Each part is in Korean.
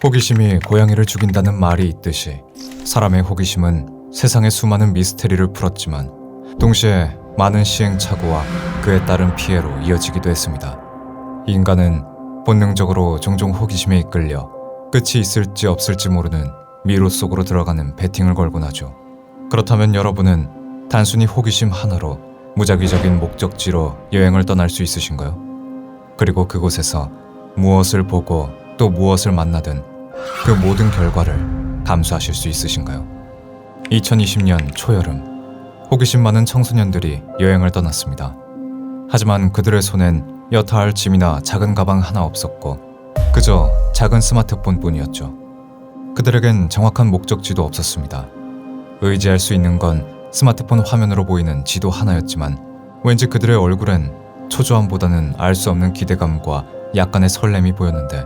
호기심이 고양이를 죽인다는 말이 있듯이 사람의 호기심은 세상의 수많은 미스테리를 풀었지만 동시에 많은 시행착오와 그에 따른 피해로 이어지기도 했습니다. 인간은 본능적으로 종종 호기심에 이끌려 끝이 있을지 없을지 모르는 미로 속으로 들어가는 베팅을 걸곤 하죠. 그렇다면 여러분은 단순히 호기심 하나로 무작위적인 목적지로 여행을 떠날 수 있으신가요? 그리고 그곳에서 무엇을 보고 또 무엇을 만나든 그 모든 결과를 감수하실 수 있으신가요? 2020년 초여름, 호기심 많은 청소년들이 여행을 떠났습니다. 하지만 그들의 손엔 여타 할 짐이나 작은 가방 하나 없었고 그저 작은 스마트폰뿐이었죠. 그들에겐 정확한 목적지도 없었습니다. 의지할 수 있는 건 스마트폰 화면으로 보이는 지도 하나였지만 왠지 그들의 얼굴엔 초조함보다는 알 수 없는 기대감과 약간의 설렘이 보였는데,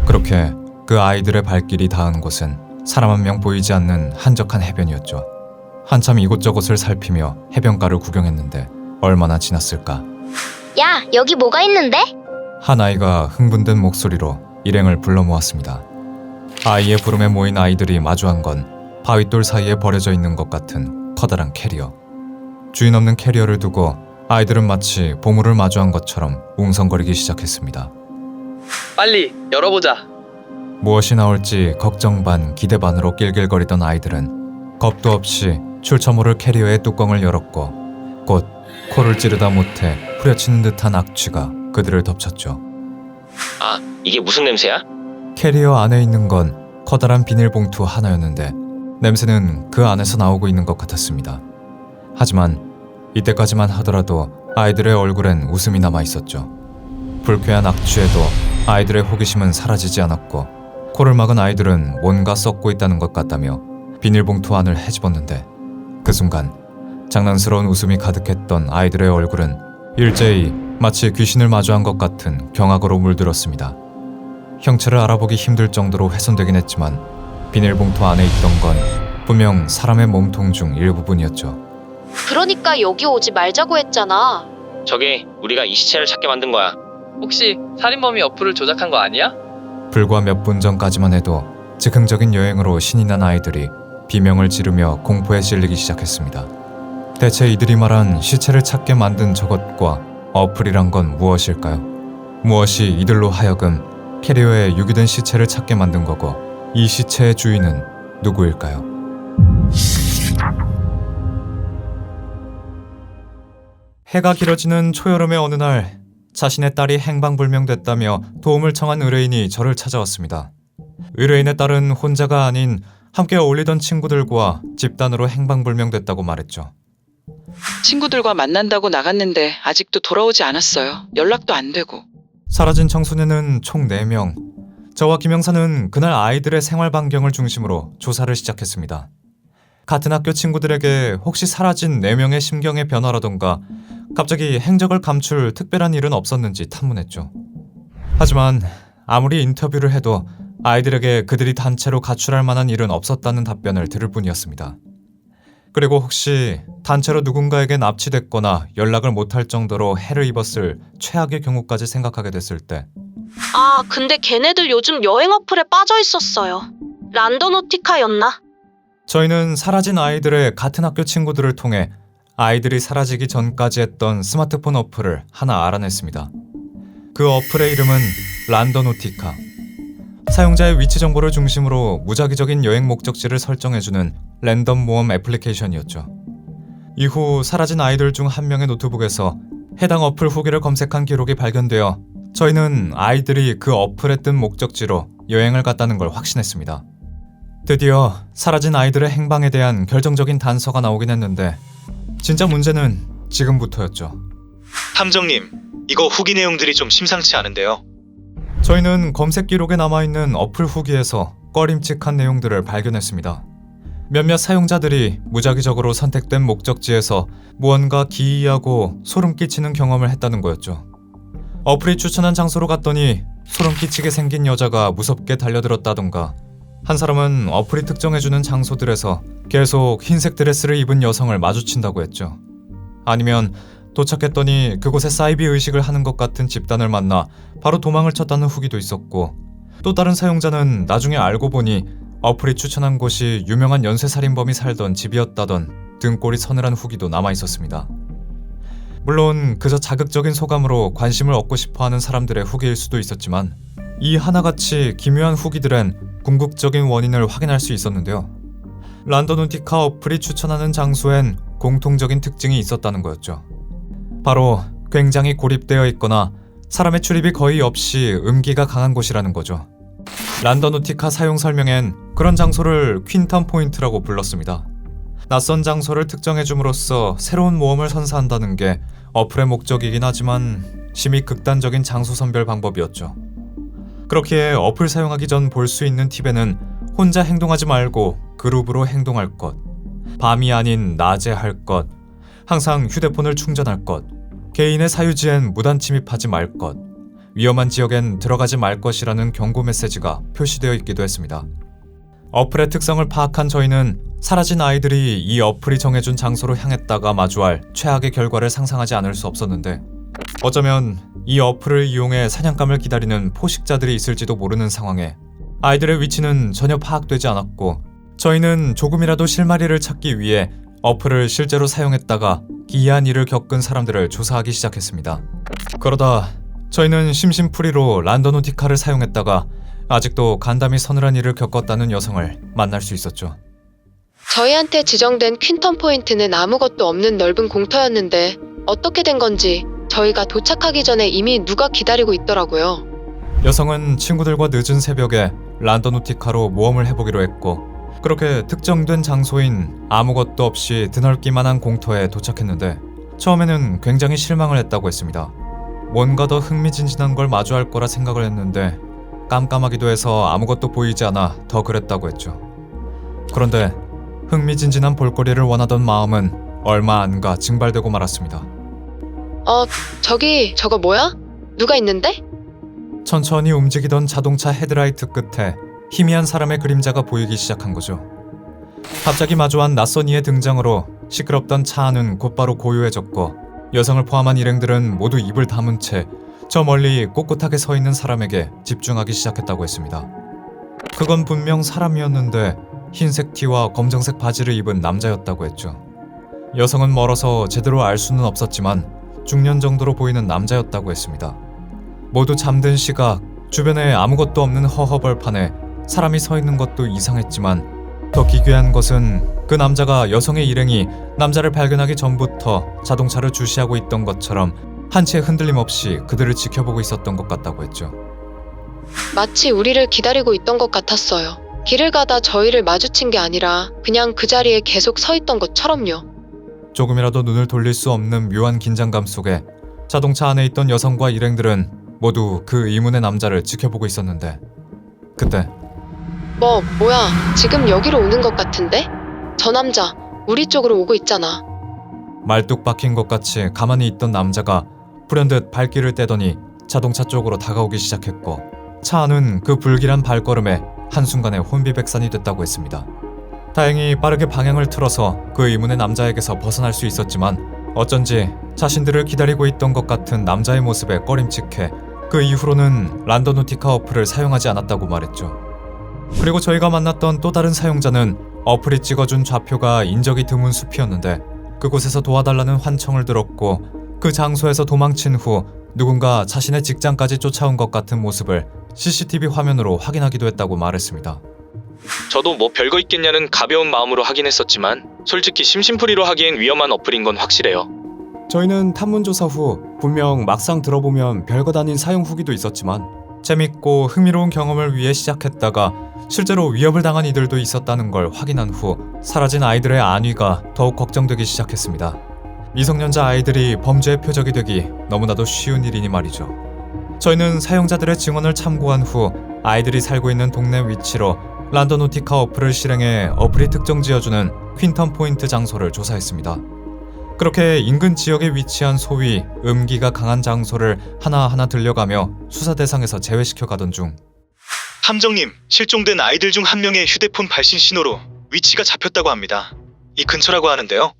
그렇게 그 아이들의 발길이 닿은 곳은 사람 한 명 보이지 않는 한적한 해변이었죠. 한참 이곳저곳을 살피며 해변가를 구경했는데 얼마나 지났을까. 야, 여기 뭐가 있는데? 한 아이가 흥분된 목소리로 일행을 불러 모았습니다. 아이의 부름에 모인 아이들이 마주한 건 바윗돌 사이에 버려져 있는 것 같은 커다란 캐리어. 주인 없는 캐리어를 두고 아이들은 마치 보물을 마주한 것처럼 웅성거리기 시작했습니다. 빨리 열어보자. 무엇이 나올지 걱정 반 기대 반으로 낄낄거리던 아이들은 겁도 없이 출처 모를 캐리어의 뚜껑을 열었고 곧 코를 찌르다 못해 후려치는 듯한 악취가 그들을 덮쳤죠. 아, 이게 무슨 냄새야? 캐리어 안에 있는 건 커다란 비닐봉투 하나였는데 냄새는 그 안에서 나오고 있는 것 같았습니다. 하지만 이때까지만 하더라도 아이들의 얼굴엔 웃음이 남아 있었죠. 불쾌한 악취에도 아이들의 호기심은 사라지지 않았고 코를 막은 아이들은 뭔가 썩고 있다는 것 같다며 비닐봉투 안을 헤집었는데 그 순간 장난스러운 웃음이 가득했던 아이들의 얼굴은 일제히 마치 귀신을 마주한 것 같은 경악으로 물들었습니다. 형체를 알아보기 힘들 정도로 훼손되긴 했지만 비닐봉투 안에 있던 건 분명 사람의 몸통 중 일부분이었죠. 그러니까 여기 오지 말자고 했잖아. 저게 우리가 이 시체를 찾게 만든 거야. 혹시 살인범이 어플을 조작한 거 아니야? 불과 몇 분 전까지만 해도 즉흥적인 여행으로 신이 난 아이들이 비명을 지르며 공포에 질리기 시작했습니다. 대체 이들이 말한 시체를 찾게 만든 저것과 어플이란 건 무엇일까요? 무엇이 이들로 하여금 캐리어에 유기된 시체를 찾게 만든 거고 이 시체의 주인은 누구일까요? 해가 길어지는 초여름의 어느 날, 자신의 딸이 행방불명됐다며 도움을 청한 의뢰인이 저를 찾아왔습니다. 의뢰인의 딸은 혼자가 아닌 함께 어울리던 친구들과 집단으로 행방불명됐다고 말했죠. 친구들과 만난다고 나갔는데 아직도 돌아오지 않았어요. 연락도 안 되고. 사라진 청소년은 총 4명. 저와 김영사는 그날 아이들의 생활 반경을 중심으로 조사를 시작했습니다. 같은 학교 친구들에게 혹시 사라진 4명의 심경의 변화라던가 갑자기 행적을 감출 특별한 일은 없었는지 탐문했죠. 하지만 아무리 인터뷰를 해도 아이들에게 그들이 단체로 가출할 만한 일은 없었다는 답변을 들을 뿐이었습니다. 그리고 혹시 단체로 누군가에게 납치됐거나 연락을 못할 정도로 해를 입었을 최악의 경우까지 생각하게 됐을 때 아, 근데 걔네들 요즘 여행 어플에 빠져 있었어요. 란더노티카였나? 저희는 사라진 아이들의 같은 학교 친구들을 통해 아이들이 사라지기 전까지 했던 스마트폰 어플을 하나 알아냈습니다. 그 어플의 이름은 란더노티카. 사용자의 위치 정보를 중심으로 무작위적인 여행 목적지를 설정해주는 랜덤 모험 애플리케이션이었죠. 이후 사라진 아이들 중 한 명의 노트북에서 해당 어플 후기를 검색한 기록이 발견되어 저희는 아이들이 그 어플에 뜬 목적지로 여행을 갔다는 걸 확신했습니다. 드디어 사라진 아이들의 행방에 대한 결정적인 단서가 나오긴 했는데 진짜 문제는 지금부터였죠. 탐정님, 이거 후기 내용들이 좀 심상치 않은데요. 저희는 검색 기록에 남아있는 어플 후기에서 꺼림칙한 내용들을 발견했습니다. 몇몇 사용자들이 무작위적으로 선택된 목적지에서 무언가 기이하고 소름 끼치는 경험을 했다는 거였죠. 어플이 추천한 장소로 갔더니 소름 끼치게 생긴 여자가 무섭게 달려들었다던가, 한 사람은 어플이 특정해주는 장소들에서 계속 흰색 드레스를 입은 여성을 마주친다고 했죠. 아니면 도착했더니 그곳에 사이비 의식을 하는 것 같은 집단을 만나 바로 도망을 쳤다는 후기도 있었고, 또 다른 사용자는 나중에 알고 보니 어플이 추천한 곳이 유명한 연쇄살인범이 살던 집이었다던 등골이 서늘한 후기도 남아있었습니다. 물론 그저 자극적인 소감으로 관심을 얻고 싶어하는 사람들의 후기일 수도 있었지만 이 하나같이 기묘한 후기들엔 궁극적인 원인을 확인할 수 있었는데요. 란더노티카 어플이 추천하는 장소엔 공통적인 특징이 있었다는 거였죠. 바로 굉장히 고립되어 있거나 사람의 출입이 거의 없이 음기가 강한 곳이라는 거죠. 란더노티카 사용 설명엔 그런 장소를 퀸턴 포인트라고 불렀습니다. 낯선 장소를 특정해줌으로써 새로운 모험을 선사한다는 게 어플의 목적이긴 하지만 심히 극단적인 장소 선별 방법이었죠. 그렇기에 어플 사용하기 전 볼 수 있는 팁에는 혼자 행동하지 말고 그룹으로 행동할 것, 밤이 아닌 낮에 할 것, 항상 휴대폰을 충전할 것, 개인의 사유지엔 무단 침입하지 말 것, 위험한 지역엔 들어가지 말 것이라는 경고 메시지가 표시되어 있기도 했습니다. 어플의 특성을 파악한 저희는 사라진 아이들이 이 어플이 정해준 장소로 향했다가 마주할 최악의 결과를 상상하지 않을 수 없었는데 어쩌면 이 어플을 이용해 사냥감을 기다리는 포식자들이 있을지도 모르는 상황에 아이들의 위치는 전혀 파악되지 않았고 저희는 조금이라도 실마리를 찾기 위해 어플을 실제로 사용했다가 기이한 일을 겪은 사람들을 조사하기 시작했습니다. 그러다 저희는 심심풀이로 란더노티카를 사용했다가 아직도 간담이 서늘한 일을 겪었다는 여성을 만날 수 있었죠. 저희한테 지정된 퀸턴 포인트는 아무것도 없는 넓은 공터였는데 어떻게 된 건지 저희가 도착하기 전에 이미 누가 기다리고 있더라고요. 여성은 친구들과 늦은 새벽에 란더노티카로 모험을 해보기로 했고 그렇게 특정된 장소인 아무것도 없이 드넓기만 한 공터에 도착했는데 처음에는 굉장히 실망을 했다고 했습니다. 뭔가 더 흥미진진한 걸 마주할 거라 생각을 했는데 깜깜하기도 해서 아무것도 보이지 않아 더 그랬다고 했죠. 그런데 흥미진진한 볼거리를 원하던 마음은 얼마 안 가 증발되고 말았습니다. 저거 뭐야? 누가 있는데? 천천히 움직이던 자동차 헤드라이트 끝에 희미한 사람의 그림자가 보이기 시작한 거죠. 갑자기 마주한 낯선 이의 등장으로 시끄럽던 차 안은 곧바로 고요해졌고 여성을 포함한 일행들은 모두 입을 다문 채 저 멀리 꼿꼿하게 서 있는 사람에게 집중하기 시작했다고 했습니다. 그건 분명 사람이었는데 흰색 티와 검정색 바지를 입은 남자였다고 했죠. 여성은 멀어서 제대로 알 수는 없었지만 중년 정도로 보이는 남자였다고 했습니다. 모두 잠든 시각, 주변에 아무것도 없는 허허벌판에 사람이 서 있는 것도 이상했지만 더 기괴한 것은 그 남자가 여성의 일행이 남자를 발견하기 전부터 자동차를 주시하고 있던 것처럼 한 채 흔들림 없이 그들을 지켜보고 있었던 것 같다고 했죠. 마치 우리를 기다리고 있던 것 같았어요. 길을 가다 저희를 마주친 게 아니라 그냥 그 자리에 계속 서 있던 것처럼요. 조금이라도 눈을 돌릴 수 없는 묘한 긴장감 속에 자동차 안에 있던 여성과 일행들은 모두 그 의문의 남자를 지켜보고 있었는데 그때 뭐야, 지금 여기로 오는 것 같은데? 저 남자, 우리 쪽으로 오고 있잖아. 말뚝 박힌 것 같이 가만히 있던 남자가 불현듯 발길을 떼더니 자동차 쪽으로 다가오기 시작했고 차 안은 그 불길한 발걸음에 한순간에 혼비백산이 됐다고 했습니다. 다행히 빠르게 방향을 틀어서 그 의문의 남자에게서 벗어날 수 있었지만 어쩐지 자신들을 기다리고 있던 것 같은 남자의 모습에 꺼림칙해 그 이후로는 란더노티카 어플을 사용하지 않았다고 말했죠. 그리고 저희가 만났던 또 다른 사용자는 어플이 찍어준 좌표가 인적이 드문 숲이었는데 그곳에서 도와달라는 환청을 들었고 그 장소에서 도망친 후 누군가 자신의 직장까지 쫓아온 것 같은 모습을 CCTV 화면으로 확인하기도 했다고 말했습니다. 저도 뭐 별거 있겠냐는 가벼운 마음으로 하긴 했었지만 솔직히 심심풀이로 하기엔 위험한 어플인 건 확실해요. 저희는 탐문조사 후 분명 막상 들어보면 별것 아닌 사용 후기도 있었지만 재밌고 흥미로운 경험을 위해 시작했다가 실제로 위협을 당한 이들도 있었다는 걸 확인한 후 사라진 아이들의 안위가 더욱 걱정되기 시작했습니다. 미성년자 아이들이 범죄의 표적이 되기 너무나도 쉬운 일이니 말이죠. 저희는 사용자들의 증언을 참고한 후 아이들이 살고 있는 동네 위치로 란더노티카 어플을 실행해 어플이 특정 지어주는 퀸턴 포인트 장소를 조사했습니다. 그렇게 인근 지역에 위치한 소위 음기가 강한 장소를 하나하나 들려가며 수사 대상에서 제외시켜가던 중 탐정님, 실종된 아이들 중 한 명의 휴대폰 발신 신호로 위치가 잡혔다고 합니다. 이 근처라고 하는데요.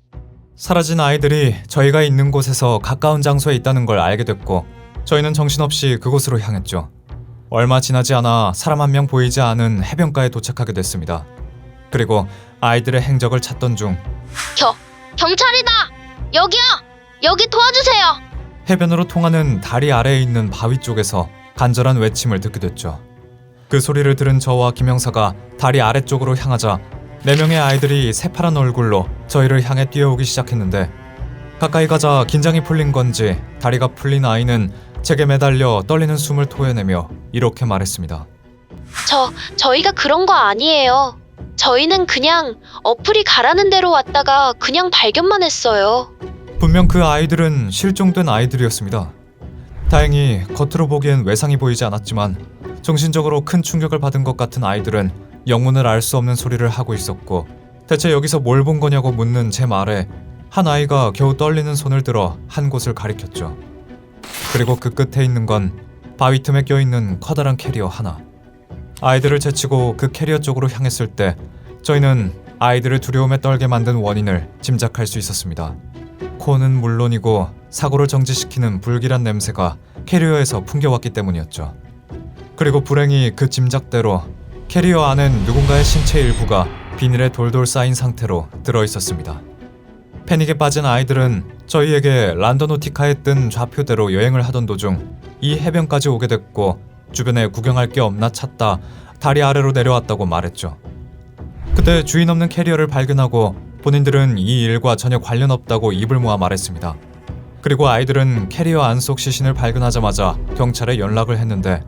사라진 아이들이 저희가 있는 곳에서 가까운 장소에 있다는 걸 알게 됐고 저희는 정신없이 그곳으로 향했죠. 얼마 지나지 않아 사람 한 명 보이지 않은 해변가에 도착하게 됐습니다. 그리고 아이들의 행적을 찾던 중 경찰이다! 여기요! 여기 도와주세요! 해변으로 통하는 다리 아래에 있는 바위 쪽에서 간절한 외침을 듣게 됐죠. 그 소리를 들은 저와 김영사가 다리 아래쪽으로 향하자 4명의 아이들이 새파란 얼굴로 저희를 향해 뛰어오기 시작했는데, 가까이 가자 긴장이 풀린 건지 다리가 풀린 아이는 제게 매달려 떨리는 숨을 토해내며 이렇게 말했습니다. 저희가 그런 거 아니에요. 저희는 그냥 어플이 가라는 대로 왔다가 그냥 발견만 했어요. 분명 그 아이들은 실종된 아이들이었습니다. 다행히 겉으로 보기엔 외상이 보이지 않았지만 정신적으로 큰 충격을 받은 것 같은 아이들은 영문을 알 수 없는 소리를 하고 있었고, 대체 여기서 뭘 본 거냐고 묻는 제 말에 한 아이가 겨우 떨리는 손을 들어 한 곳을 가리켰죠. 그리고 그 끝에 있는 건 바위 틈에 껴있는 커다란 캐리어 하나. 아이들을 제치고 그 캐리어 쪽으로 향했을 때 저희는 아이들을 두려움에 떨게 만든 원인을 짐작할 수 있었습니다. 코는 물론이고 사고를 정지시키는 불길한 냄새가 캐리어에서 풍겨왔기 때문이었죠. 그리고 불행히 그 짐작대로 캐리어 안엔 누군가의 신체 일부가 비닐에 돌돌 쌓인 상태로 들어있었습니다. 패닉에 빠진 아이들은 저희에게 란더노티카에 뜬 좌표대로 여행을 하던 도중 이 해변까지 오게 됐고, 주변에 구경할 게 없나 찾다 다리 아래로 내려왔다고 말했죠. 그때 주인 없는 캐리어를 발견하고 본인들은 이 일과 전혀 관련 없다고 입을 모아 말했습니다. 그리고 아이들은 캐리어 안속 시신을 발견하자마자 경찰에 연락을 했는데,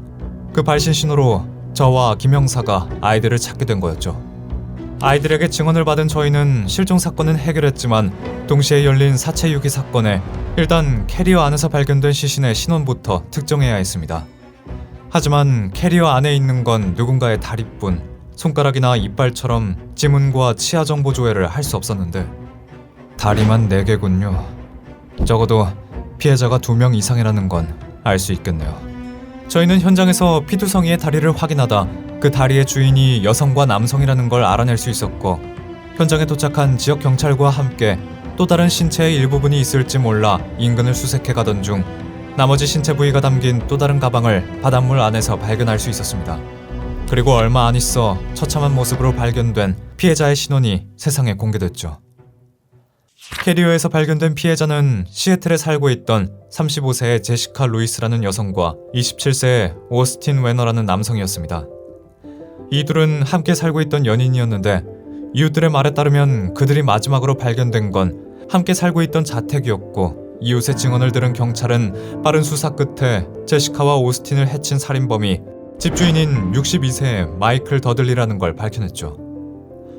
그 발신 신호로 저와 김영사가 아이들을 찾게 된 거였죠. 아이들에게 증언을 받은 저희는 실종 사건은 해결했지만 동시에 열린 사체 유기 사건에 일단 캐리어 안에서 발견된 시신의 신원부터 특정해야 했습니다. 하지만 캐리어 안에 있는 건 누군가의 다리뿐, 손가락이나 이빨처럼 지문과 치아 정보 조회를 할 수 없었는데, 다리만 4개군요. 적어도 피해자가 2명 이상이라는 건 알 수 있겠네요. 저희는 현장에서 피투성이의 다리를 확인하다 그 다리의 주인이 여성과 남성이라는 걸 알아낼 수 있었고, 현장에 도착한 지역 경찰과 함께 또 다른 신체의 일부분이 있을지 몰라 인근을 수색해 가던 중 나머지 신체 부위가 담긴 또 다른 가방을 바닷물 안에서 발견할 수 있었습니다. 그리고 얼마 안 있어 처참한 모습으로 발견된 피해자의 신원이 세상에 공개됐죠. 캐리어에서 발견된 피해자는 시애틀에 살고 있던 35세의 제시카 루이스라는 여성과 27세의 오스틴 웨너라는 남성이었습니다. 이 둘은 함께 살고 있던 연인이었는데, 이웃들의 말에 따르면 그들이 마지막으로 발견된 건 함께 살고 있던 자택이었고, 이웃의 증언을 들은 경찰은 빠른 수사 끝에 제시카와 오스틴을 해친 살인범이 집주인인 62세의 마이클 더들리라는 걸 밝혀냈죠.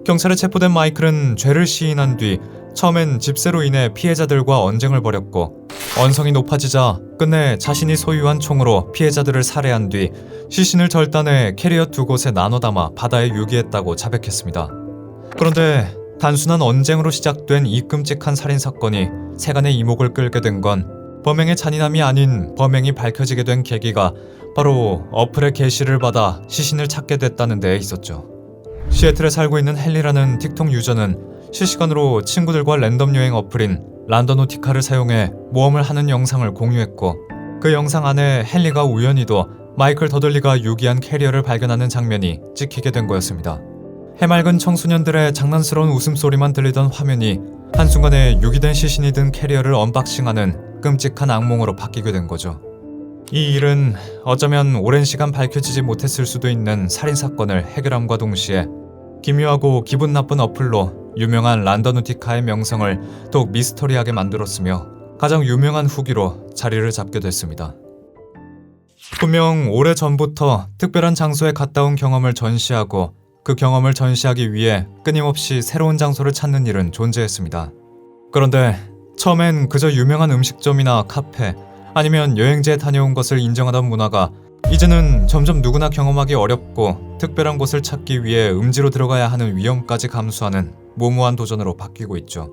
경찰에 체포된 마이클은 죄를 시인한 뒤 처음엔 집세로 인해 피해자들과 언쟁을 벌였고, 언성이 높아지자 끝내 자신이 소유한 총으로 피해자들을 살해한 뒤 시신을 절단해 캐리어 2곳에 나눠 담아 바다에 유기했다고 자백했습니다. 그런데 단순한 언쟁으로 시작된 이 끔찍한 살인사건이 세간의 이목을 끌게 된 건 범행의 잔인함이 아닌 범행이 밝혀지게 된 계기가 바로 어플의 게시를 받아 시신을 찾게 됐다는 데에 있었죠. 시애틀에 살고 있는 헨리라는 틱톡 유저는 실시간으로 친구들과 랜덤 여행 어플인 란더노티카를 사용해 모험을 하는 영상을 공유했고, 그 영상 안에 헨리가 우연히도 마이클 더들리가 유기한 캐리어를 발견하는 장면이 찍히게 된 거였습니다. 해맑은 청소년들의 장난스러운 웃음소리만 들리던 화면이 한순간에 유기된 시신이 든 캐리어를 언박싱하는 끔찍한 악몽으로 바뀌게 된 거죠. 이 일은 어쩌면 오랜 시간 밝혀지지 못했을 수도 있는 살인사건을 해결함과 동시에 기묘하고 기분 나쁜 어플로 유명한 란더노티카의 명성을 더욱 미스터리하게 만들었으며 가장 유명한 후기로 자리를 잡게 됐습니다. 분명 오래전부터 특별한 장소에 갔다 온 경험을 전시하고 그 경험을 전시하기 위해 끊임없이 새로운 장소를 찾는 일은 존재했습니다. 그런데 처음엔 그저 유명한 음식점이나 카페, 아니면 여행지에 다녀온 것을 인정하던 문화가 이제는 점점 누구나 경험하기 어렵고 특별한 곳을 찾기 위해 음지로 들어가야 하는 위험까지 감수하는 무모한 도전으로 바뀌고 있죠.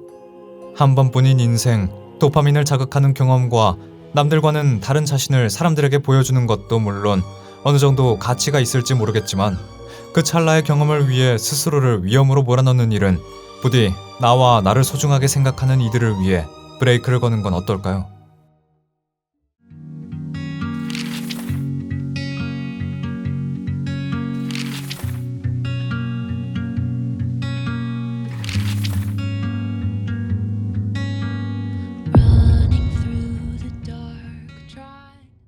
한 번뿐인 인생, 도파민을 자극하는 경험과 남들과는 다른 자신을 사람들에게 보여주는 것도 물론 어느 정도 가치가 있을지 모르겠지만, 그 찰나의 경험을 위해 스스로를 위험으로 몰아넣는 일은 부디 나와 나를 소중하게 생각하는 이들을 위해 브레이크를 거는 건 어떨까요?